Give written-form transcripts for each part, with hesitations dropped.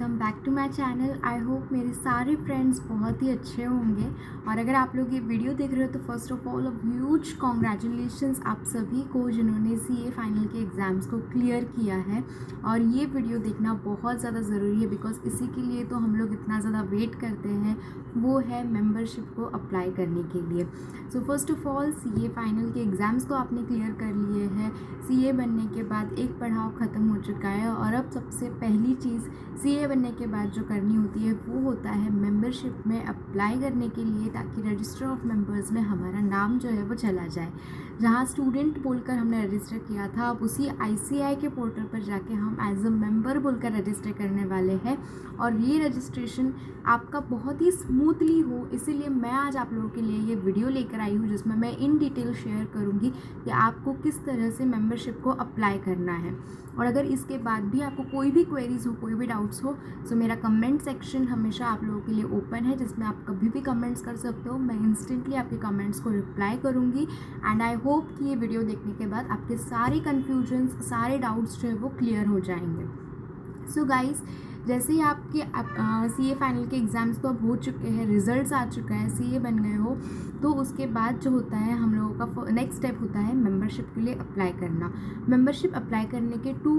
Welcome back to my channel. I hope मेरे सारे friends बहुत ही अच्छे होंगे। और अगर आप लोग ये वीडियो देख रहे हो तो first of all huge congratulations आप सभी को जिन्होंने सीए फाइनल के एग्ज़ाम्स को क्लियर किया है। और ये वीडियो देखना बहुत ज़्यादा ज़रूरी है बिकॉज इसी के लिए तो हम लोग इतना ज़्यादा वेट करते हैं, वो है मेंबरशिप को अप्लाई करने के लिए। So first of all CA final के एग्ज़ाम्स तो आपने क्लियर कर लिए हैं। सीए बनने के बाद एक पड़ाव ख़त्म हो चुका है और अब सबसे पहली चीज़ सीए बनने के बाद जो करनी होती है वो होता है मेंबरशिप में अप्लाई करने के लिए, ताकि रजिस्टर ऑफ मेंबर्स में हमारा नाम जो है वो चला जाए। जहाँ स्टूडेंट बोलकर हमने रजिस्टर किया था, अब उसी आईसीएआई के पोर्टल पर जाके हम एज अ मेंबर बोलकर रजिस्टर करने वाले हैं। और ये रजिस्ट्रेशन आपका बहुत ही स्मूथली हो, इसीलिए मैं आज आप लोगों के लिए ये वीडियो लेकर आई हूँ जिसमें मैं इन डिटेल शेयर करूँगी कि आपको किस तरह से मेंबरशिप को अप्लाई करना है। और अगर इसके बाद भी आपको कोई भी क्वेरीज हो, कोई भी डाउट्स हो, तो मेरा कमेंट सेक्शन हमेशा आप लोगों के लिए ओपन है, जिसमें आप कभी भी कमेंट्स कर सकते हो। मैं इंस्टेंटली आपके कमेंट्स को रिप्लाई करूँगी। एंड आई होप कि ये वीडियो देखने के बाद आपके सारे कन्फ्यूजन्स, सारे डाउट्स जो है वो क्लियर हो जाएंगे। सो गाइज़, जैसे ही आपके सीए फाइनल के एग्ज़ाम्स तो अब हो चुके हैं, रिजल्ट्स आ चुका है, सीए बन गए हो, तो उसके बाद जो होता है हम लोगों का नेक्स्ट स्टेप होता है मेंबरशिप के लिए अप्लाई करना। मेंबरशिप अप्लाई करने के 2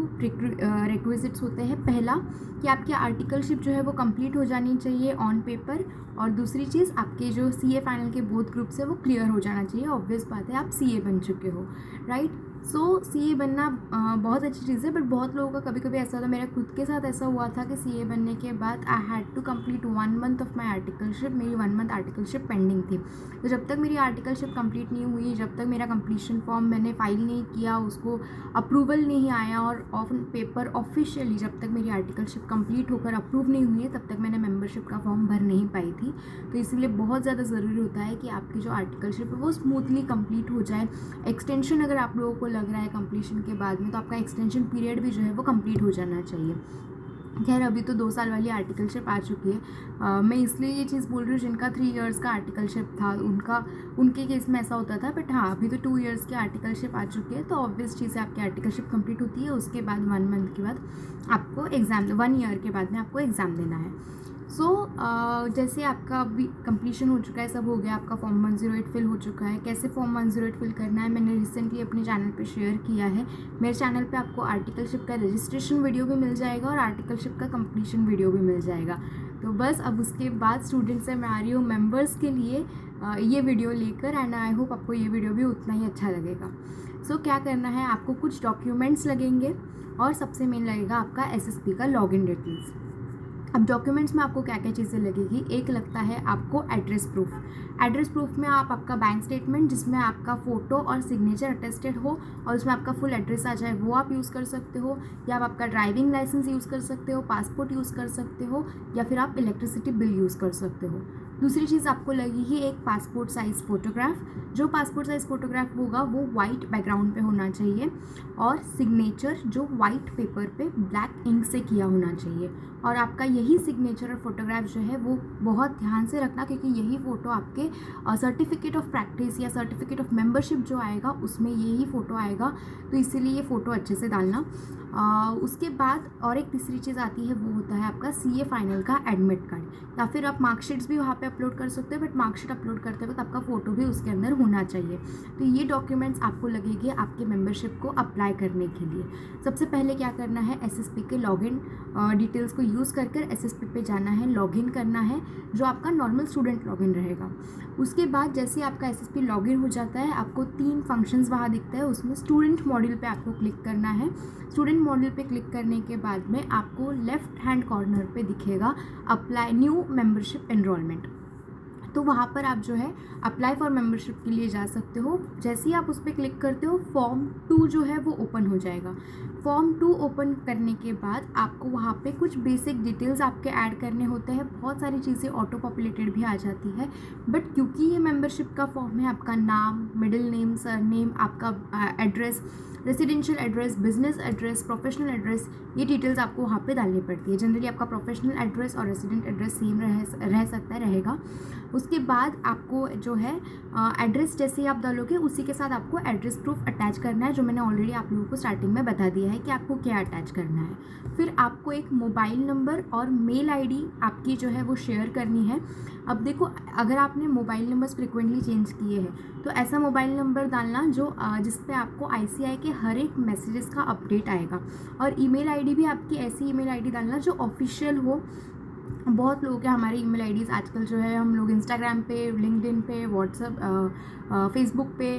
रिक्विजिट्स होते हैं। पहला कि आपकी आर्टिकलशिप जो है वो कंप्लीट हो जानी चाहिए ऑन पेपर, और दूसरी चीज़ आपके जो सीए फाइनल के बोथ ग्रुप्स है वो क्लियर हो जाना चाहिए। ऑब्वियस बात है, आप सीए बन चुके हो, राइट। सो सीए बनना बहुत अच्छी चीज़ है, बट बहुत लोगों का कभी कभी ऐसा होता है, मेरा खुद के साथ ऐसा हुआ था कि सीए बनने के बाद I had to complete 1 month of my articleship. मेरी 1 मंथ आर्टिकलशिप पेंडिंग थी। तो जब तक मेरी आर्टिकलशिप कंप्लीट नहीं हुई, जब तक मेरा कंप्लीशन फॉर्म मैंने फाइल नहीं किया, उसको अप्रूवल नहीं आया और ऑन पेपर ऑफिशियली जब तक मेरी आर्टिकलशिप कंप्लीट होकर अप्रूव नहीं हुई है, तब तक मैंने मेंबरशिप का फॉर्म भर नहीं पाई थी। तो इसलिए बहुत ज़्यादा ज़रूरी होता है कि आपकी जो आर्टिकलशिप है वो स्मूथली कंप्लीट हो जाए। एक्सटेंशन अगर आप लोगों को लग रहा है कंप्लीशन के बाद में, तो आपका एक्सटेंशन पीरियड भी जो है वो कंप्लीट हो जाना चाहिए। खैर, अभी तो 2 साल वाली आर्टिकलशिप आ चुकी है। मैं इसलिए ये चीज़ बोल रही हूँ, जिनका 3 इयर्स का आर्टिकलशिप था उनके केस में ऐसा होता था, बट हाँ, अभी तो 2 इयर्स की आर्टिकलशिप आ चुकी है। तो ऑब्वियस चीज़ है, आपकी आर्टिकलशिप कंप्लीट होती है, उसके बाद 1 मंथ के बाद आपको एग्ज़ाम, 1 ईयर के बाद में आपको एग्ज़ाम देना है। सो जैसे आपका अभी कंप्लीशन हो चुका है, सब हो गया, आपका फॉर्म 108 फिल हो चुका है। कैसे फॉर्म 108 फिल करना है मैंने रिसेंटली अपने चैनल पे शेयर किया है। मेरे चैनल पे आपको आर्टिकलशिप का रजिस्ट्रेशन वीडियो भी मिल जाएगा और आर्टिकलशिप का कंप्लीशन वीडियो भी मिल जाएगा। तो बस अब उसके बाद स्टूडेंट्स से मैं आ रही हूँ मेम्बर्स के लिए ये वीडियो लेकर, एंड आई होप आपको ये वीडियो भी उतना ही अच्छा लगेगा। सो क्या करना है, आपको कुछ डॉक्यूमेंट्स लगेंगे और सबसे मेन लगेगा आपका एसएसपी का लॉगिन डिटेल्स। अब डॉक्यूमेंट्स में आपको क्या क्या चीज़ें लगेगी, एक लगता है आपको एड्रेस प्रूफ। एड्रेस प्रूफ में आप आपका बैंक स्टेटमेंट जिसमें आपका फ़ोटो और सिग्नेचर अटेस्टेड हो और उसमें आपका फुल एड्रेस आ जाए, वो आप यूज़ कर सकते हो। या आप आपका ड्राइविंग लाइसेंस यूज़ कर सकते हो, पासपोर्ट यूज़ कर सकते हो, या फिर आप इलेक्ट्रिसिटी बिल यूज़ कर सकते हो। दूसरी चीज़ आपको लगेगी एक पासपोर्ट साइज़ फ़ोटोग्राफ। जो पासपोर्ट साइज़ फ़ोटोग्राफ होगा वो वाइट बैकग्राउंड पे होना चाहिए, और सिग्नेचर जो वाइट पेपर पे ब्लैक इंक से किया होना चाहिए। और आपका यही सिग्नेचर और फोटोग्राफ जो है वो बहुत ध्यान से रखना, क्योंकि यही फ़ोटो आपके सर्टिफिकेट ऑफ प्रैक्टिस या सर्टिफिकेट ऑफ मेंबरशिप जो आएगा उसमें यही फ़ोटो आएगा। तो इसीलिए ये फ़ोटो अच्छे से डालना। उसके बाद और एक तीसरी चीज़ आती है, वो होता है आपका सीए फाइनल का एडमिट कार्ड, या फिर आप मार्कशीट्स भी वहाँ पे अपलोड कर सकते हो, बट मार्कशीट अपलोड करते वक्त आपका फ़ोटो भी उसके अंदर होना चाहिए। तो ये डॉक्यूमेंट्स आपको लगेंगे आपके मेंबरशिप को अप्लाई करने के लिए। सबसे पहले क्या करना है, एसएसपी के लॉगिन डिटेल्स को यूज़ कर एसएसपी पे जाना है, लॉगिन करना है, जो आपका नॉर्मल स्टूडेंट लॉगिन रहेगा। उसके बाद जैसे आपका एसएसपी लॉगिन हो जाता है, आपको 3 फंक्शंस वहाँ दिखता है, उसमें स्टूडेंट मॉड्यूल पे आपको क्लिक करना है। स्टूडेंट मॉड्यूल पे क्लिक करने के बाद में आपको लेफ्ट हैंड कॉर्नर पे दिखेगा अप्लाई न्यू मेंबरशिप एनरोलमेंट। तो वहाँ पर आप जो है अप्लाई फॉर मेंबरशिप के लिए जा सकते हो। जैसे ही आप उस पर क्लिक करते हो, फॉर्म 2 जो है वो ओपन हो जाएगा। फॉर्म 2 ओपन करने के बाद आपको वहाँ पे कुछ बेसिक डिटेल्स आपके ऐड करने होते हैं। बहुत सारी चीज़ें ऑटो पॉपुलेटेड भी आ जाती है, बट क्योंकि ये मेंबरशिप का फॉर्म है, आपका नाम, मिडिल नेम, सरनेम, आपका address, residential address, business address, professional address, ये डिटेल्स आपको वहाँ पे डालनी पड़ती है। जनरली आपका प्रोफेशनल एड्रेस और रेसिडेंट एड्रेस सेम रह सकता है, रहेगा। उसके बाद आपको जो है एड्रेस जैसे ही आप डालोगे उसी के साथ आपको एड्रेस प्रूफ अटैच करना है, जो मैंने ऑलरेडी आप लोगों को स्टार्टिंग में बता दिया है कि आपको क्या अटैच करना है। फिर आपको एक मोबाइल नंबर और मेल आईडी आपकी जो है वो शेयर करनी है। अब देखो, अगर आपने मोबाइल नंबर्स फ्रिक्वेंटली चेंज किए हैं तो ऐसा मोबाइल नंबर डालना जो जिस पे आपको आईसीआई के हर एक मैसेजेस का अपडेट आएगा। और ईमेल आईडी भी आपकी ऐसी ईमेल आईडी डालना जो ऑफिशियल हो। बहुत लोग हैं हमारी ईमेल आईडीज़ आजकल जो है, हम लोग इंस्टाग्राम पे, लिंक्डइन पे, व्हाट्सएप, फेसबुक पे,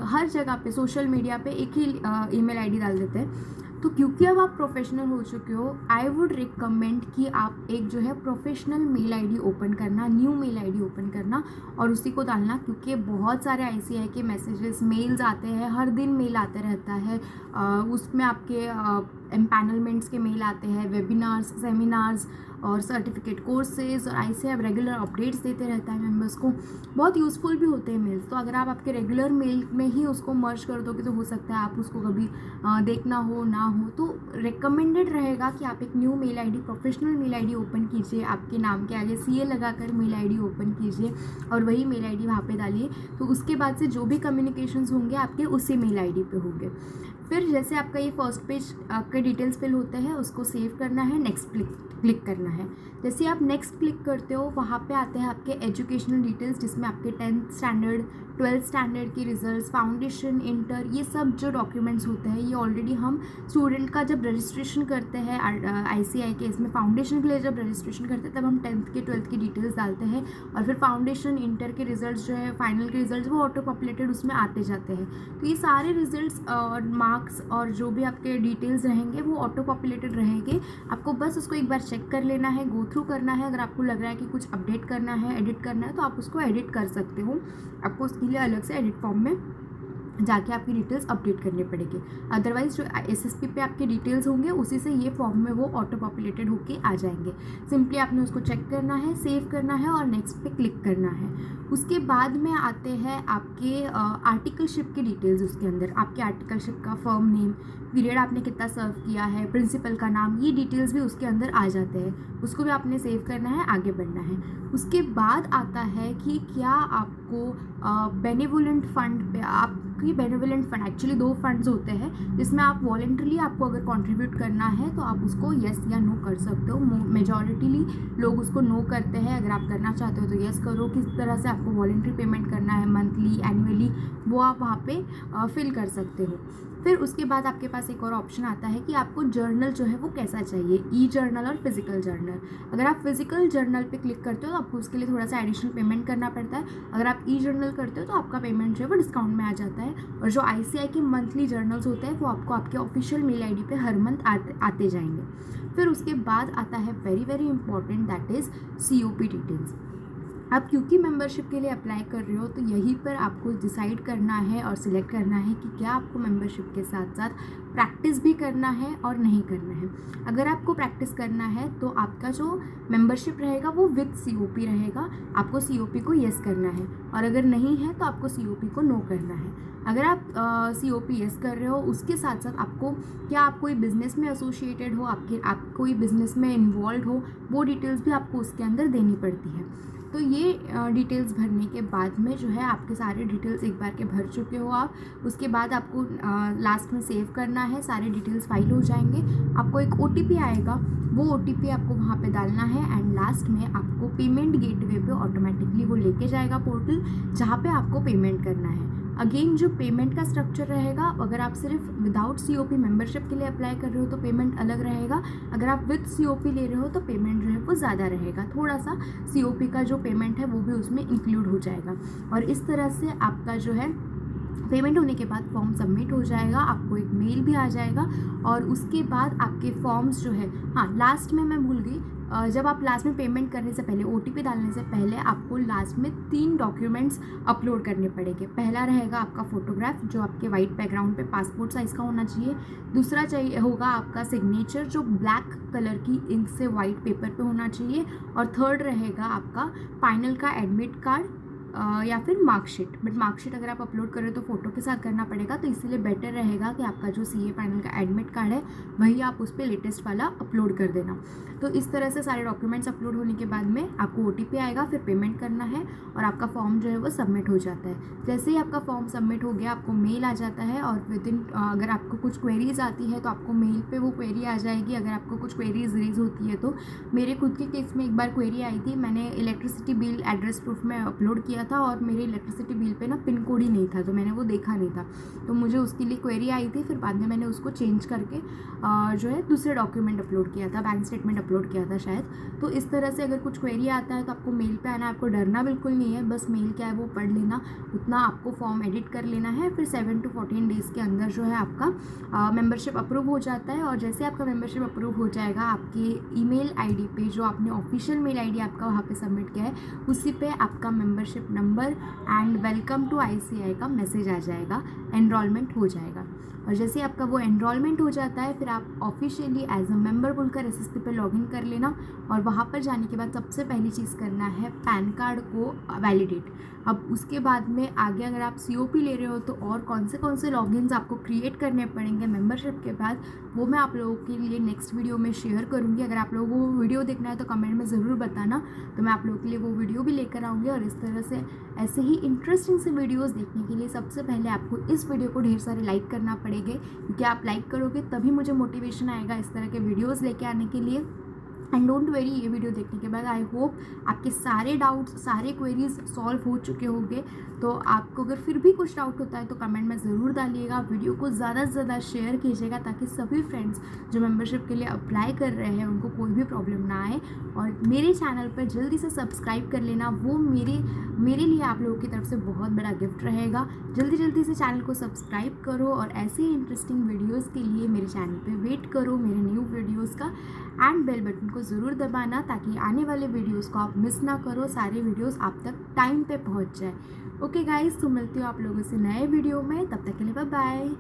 हर जगह पे, सोशल मीडिया पे एक ही ईमेल आईडी डाल देते हैं। तो क्योंकि अब आप प्रोफेशनल हो चुके हो, आई वुड रिकमेंड कि आप एक जो है प्रोफेशनल मेल आईडी ओपन करना, न्यू मेल आईडी ओपन करना और उसी को डालना, क्योंकि बहुत सारे आईसीआई के मैसेजेस, मेल्स आते हैं, हर दिन मेल आते रहता है। उसमें आपके एम्पैनलमेंट्स के मेल आते हैं, वेबिनार्स, सेमिनार्स और सर्टिफिकेट कोर्सेज, और आईसीआई अब रेगुलर अपडेट्स देते रहता है मेंबर्स को। बहुत यूज़फुल भी होते हैं मेल्स। तो अगर आप आपके रेगुलर मेल में ही उसको मर्ज कर दोगे तो हो सकता है आप उसको कभी देखना हो ना हो। तो रिकमेंडेड रहेगा कि आप एक new mail ID, professional mail ID open कीजिए, आपके नाम के आगे सीए लगाकर मेल आईडी ओपन कीजिए और वही मेल आईडी वहाँ पे डालिए। तो उसके बाद से जो भी कम्युनिकेशंस होंगे आपके उसी मेल आईडी पे होंगे। फिर जैसे आपका ये फर्स्ट पेज आपके डिटेल्स फिल होते हैं, उसको सेव करना है, नेक्स्ट क्लिक करना है। जैसे आप नेक्स्ट क्लिक करते हो वहाँ पे आते हैं आपके एजुकेशनल डिटेल्स, जिसमें आपके 10th स्टैंडर्ड, 12th स्टैंडर्ड की रिजल्ट्स, फाउंडेशन, इंटर, ये सब जो डॉक्यूमेंट्स होते हैं ये ऑलरेडी हम स्टूडेंट का जब रजिस्ट्रेशन करते हैं आईसीआई के इसमें फाउंडेशन के लिए जब रजिस्ट्रेशन करते हैं तब हम 10th के 12th की डिटेल्स डालते हैं। और फिर फाउंडेशन, इंटर के रिजल्ट्स जो है, फाइनल के रिजल्ट्स, वो ऑटो पॉपुलेटेड उसमें आते जाते हैं। तो ये सारे रिजल्ट्स और मार्क्स और जो भी आपके डिटेल्स रहेंगे वो ऑटो पॉपुलेटेड रहेंगे। आपको बस उसको एक बार चेक कर लेना है, गो थ्रू करना है। अगर आपको लग रहा है कि कुछ अपडेट करना है, एडिट करना है, तो आप उसको एडिट कर सकते हो। आपको उसके लिए अलग से एडिट फॉर्म में जाके आपकी डिटेल्स अपडेट करनी पड़ेगी। अदरवाइज जो एसएसपी पे आपके डिटेल्स होंगे उसी से ये फॉर्म में वो ऑटो पॉपुलेटेड होके आ जाएंगे। सिंपली आपने उसको चेक करना है, सेव करना है और नेक्स्ट पे क्लिक करना है। उसके बाद में आते हैं आपके आर्टिकलशिप की डिटेल्स। उसके अंदर आपके आर्टिकलशिप का फर्म नेम, पीरियड आपने कितना सर्व किया है, प्रिंसिपल का नाम, ये डिटेल्स भी उसके अंदर आ जाते हैं। उसको भी आपने सेव करना है, आगे बढ़ना है। उसके बाद आता है कि क्या आपको बेनेवोलेंट फंड पे, आपकी बेनेवोलेंट फंड एक्चुअली 2 फंड्स होते हैं जिसमें आप वॉलेंटरली आपको अगर कंट्रीब्यूट करना है तो आप उसको येस या नो कर सकते हो। मेजॉरिटीली लोग उसको नो करते हैं। अगर आप करना चाहते हो तो येस करो। किस तरह से आपको वॉलेंट्री पेमेंट करना है, मंथली, एनुअली, वो आप वहाँ पे फिल कर सकते हो। फिर उसके बाद आपके पास एक और ऑप्शन आता है कि आपको जर्नल जो है वो कैसा चाहिए, ई जर्नल और फिजिकल जर्नल। अगर आप फिजिकल जर्नल पे क्लिक करते हो तो आपको उसके लिए थोड़ा सा एडिशनल पेमेंट करना पड़ता है। अगर आप ई जर्नल करते हो तो आपका पेमेंट जो है वो डिस्काउंट में आ जाता है। और जो आईसीआई के मंथली जर्नल्स होते हैं वो आपको आपके ऑफिशियल मेल आईडी पे हर मंथ आते जाएंगे। फिर उसके बाद आता है very very important, that is COP details. आप क्योंकि मेंबरशिप के लिए अप्लाई कर रहे हो तो यहीं पर आपको डिसाइड करना है और सिलेक्ट करना है कि क्या आपको मेंबरशिप के साथ साथ प्रैक्टिस भी करना है और नहीं करना है। अगर आपको प्रैक्टिस करना है तो आपका जो मेंबरशिप रहेगा वो विद सीओपी रहेगा। आपको सीओपी को येस करना है, और अगर नहीं है तो आपको सीओपी को नो करना है। अगर आप सीओपी येस कर रहे हो उसके साथ साथ आपको, क्या आप कोई बिज़नेस में एसोसिएटेड हो, आप कोई बिज़नेस में इन्वॉल्व हो, वो डिटेल्स भी आपको उसके अंदर देनी पड़ती है। तो ये डिटेल्स भरने के बाद में जो है आपके सारे डिटेल्स एक बार के भर चुके हो आप। उसके बाद आपको लास्ट में सेव करना है, सारे डिटेल्स फाइल हो जाएंगे। आपको एक ओटीपी आएगा, वो ओटीपी आपको वहाँ पे डालना है एंड लास्ट में आपको पेमेंट गेटवे पे ऑटोमेटिकली वो लेके जाएगा पोर्टल, जहाँ पे आपको पेमेंट करना है। अगेन जो पेमेंट का स्ट्रक्चर रहेगा, अगर आप सिर्फ विदाउट सीओपी मेंबरशिप के लिए अप्लाई कर रहे हो तो पेमेंट अलग रहेगा। अगर आप विद सीओपी ले रहे हो तो पेमेंट जो है वो ज़्यादा रहेगा। थोड़ा सा सीओपी का जो पेमेंट है वो भी उसमें इंक्लूड हो जाएगा। और इस तरह से आपका जो है पेमेंट होने के बाद फॉर्म सबमिट हो जाएगा, आपको एक मेल भी आ जाएगा। और उसके बाद आपके फॉर्म्स जो है, हाँ लास्ट में मैं भूल गई, जब आप लास्ट में पेमेंट करने से पहले, ओटीपी डालने से पहले आपको लास्ट में 3 डॉक्यूमेंट्स अपलोड करने पड़ेंगे। पहला रहेगा आपका फ़ोटोग्राफ जो आपके वाइट बैकग्राउंड पे पासपोर्ट साइज़ का होना चाहिए। दूसरा होगा आपका सिग्नेचर जो ब्लैक कलर की इंक से वाइट पेपर पे होना चाहिए। और थर्ड रहेगा आपका फाइनल का एडमिट कार्ड या फिर मार्कशीट। बट मार्कशीट अगर आप अपलोड करें तो फ़ोटो के साथ करना पड़ेगा, तो इसीलिए बेटर रहेगा कि आपका जो CA फाइनल का एडमिट कार्ड है वही आप उस पर लेटेस्ट वाला अपलोड कर देना। तो इस तरह से सारे डॉक्यूमेंट्स अपलोड होने के बाद में आपको OTP आएगा, फिर पेमेंट करना है और आपका फॉर्म जो है वो सबमिट हो जाता है। जैसे ही आपका फॉर्म सबमिट हो गया आपको मेल आ जाता है, और विदिन अगर आपको कुछ क्वेरीज आती है तो आपको मेल पे वो क्वेरी आ जाएगी। अगर आपको कुछ क्वेरीज रेज होती है तो मेरे खुद के केस में एक बार क्वेरी आई थी, मैंने इलेक्ट्रिसिटी बिल एड्रेस प्रूफ में अपलोड किया था और मेरे इलेक्ट्रिसिटी बिल पे ना पिन कोड ही नहीं था, तो मैंने वो देखा नहीं था, तो मुझे उसके लिए क्वेरी आई थी। फिर बाद में मैंने उसको चेंज करके जो है दूसरे डॉक्यूमेंट अपलोड किया था, बैंक स्टेटमेंट अपलोड किया था शायद। तो इस तरह से अगर कुछ क्वेरी आता है तो आपको मेल पे आना, आपको डरना बिल्कुल नहीं है, बस मेल क्या है वो पढ़ लेना, उतना आपको फॉर्म एडिट कर लेना है। फिर 7 to 14 डेज़ के अंदर जो है आपका मेंबरशिप अप्रूव हो जाता है। और जैसे आपका मेंबरशिप अप्रूव हो जाएगा, आपके ईमेल आईडी पे जो आपने ऑफिशियल मेल आईडी आपका वहाँ पे सबमिट किया है उसी पे आपका membership number and welcome to ICI का मैसेज आ जाएगा, एनरोलमेंट हो जाएगा। और जैसे ही आपका वो एनरोलमेंट हो जाता है फिर आप ऑफिशियली एज अ मेंबर बोलकर SSP पे लॉगिन कर लेना, और वहाँ पर जाने के बाद सबसे पहली चीज़ करना है पैन कार्ड को वैलिडेट। अब उसके बाद में आगे अगर आप COP ले रहे हो तो और कौन से लॉगिन्स आपको क्रिएट करने पड़ेंगे मेंबरशिप के बाद, वो मैं आप लोगों के लिए नेक्स्ट वीडियो में शेयर करूँगी। अगर आप लोगों को वो वीडियो देखना है तो कमेंट में ज़रूर बताना, तो मैं आप लोगों के लिए वो वीडियो भी लेकर आऊँगी। और इस तरह से ऐसे ही इंटरेस्टिंग से वीडियोज़ देखने के लिए सबसे पहले आपको इस वीडियो को ढेर सारे लाइक करना पड़ेंगे, क्योंकि आप लाइक करोगे तभी मुझे मोटिवेशन आएगा इस तरह के वीडियोज़ लेके आने के लिए। एंड डोंट वेरी, ये वीडियो देखने के बाद आई होप आपके सारे डाउट्स, सारे क्वेरीज सॉल्व हो चुके होंगे। तो आपको अगर फिर भी कुछ डाउट होता है तो कमेंट में ज़रूर डालिएगा, वीडियो को ज़्यादा से ज़्यादा शेयर कीजिएगा ताकि सभी फ्रेंड्स जो मेंबरशिप के लिए अप्लाई कर रहे हैं उनको कोई भी प्रॉब्लम ना आए। और मेरे चैनल पर जल्दी से सब्सक्राइब कर लेना, वो मेरे लिए आप लोगों की तरफ से बहुत बड़ा गिफ्ट रहेगा। जल्दी से चैनल को सब्सक्राइब करो और ऐसे ही इंटरेस्टिंग वीडियोज़ के लिए मेरे चैनल पर वेट करो मेरे न्यू वीडियोज़ का, एंड बेल बटन को ज़रूर दबाना ताकि आने वाले वीडियोस को आप मिस ना करो, सारे वीडियोस आप तक टाइम पे पहुंच जाए। ओके गाइस, तो मिलती हूँ आप लोगों से नए वीडियो में, तब तक के लिए बाय बाय।